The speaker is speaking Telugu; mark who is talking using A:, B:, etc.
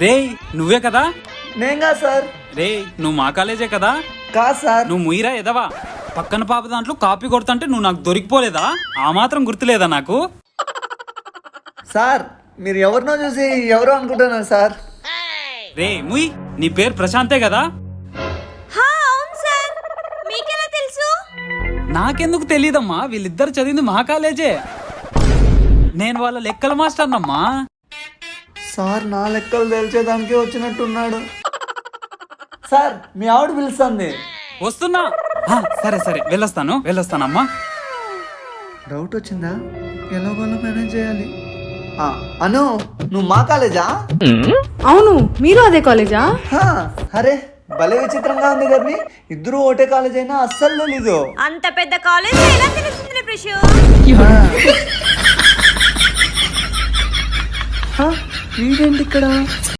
A: రేయ్ నువ్వే కదా?
B: నేంగా సార్.
A: రేయ్ నువ్వు మా కాలేజే కదా?
B: కాదు సార్.
A: నువ్వు ముయిరా ఎదవా? పక్కన పాప దాంట్లో కాపీ కొడుతుంటే నువ్వు నాకు దొరికిపోలేదా? ఆ మాత్రం గుర్తులేదా నాకు?
B: సార్ మీరు ఎవరినో చూసి ఎవరో అనుకుంటున్నారు సార్.
A: రే ముయ్, నీ పేరు ప్రశాంతే కదా?
C: అవును సార్. మీకెలా తెలుసు?
A: నాకెందుకు తెలియదమ్మా, వీళ్ళిద్దరు చదివింది మా కాలేజే. నేను వాళ్ళ లెక్కల మాస్టర్ అమ్మా.
B: సార్ నా లెక్కలు తెలిసేదానికి వచ్చినట్టున్నాడు. సార్ మీ ఆవిడ పిలుస్తుంది.
A: వస్తున్నా. సరే సరే వెళ్ళొస్తానమ్మా.
B: డౌట్ వచ్చిందా? ఎలాగోలా మేనేజ్ చేయాలి. అను నువ్వు మా కాలేజా?
D: అవును, మీరు అదే కాలేజా?
B: అరే భలే విచిత్రంగా ఉంది కదా. ఇద్దరు ఒకటే కాలేజ్ అయినా అస్సలు తెలీదు.
C: అంత పెద్ద కాలేజ్ ఎలా తెలుస్తుంది ప్రిషు?
B: వీడేంటి ఇక్కడ?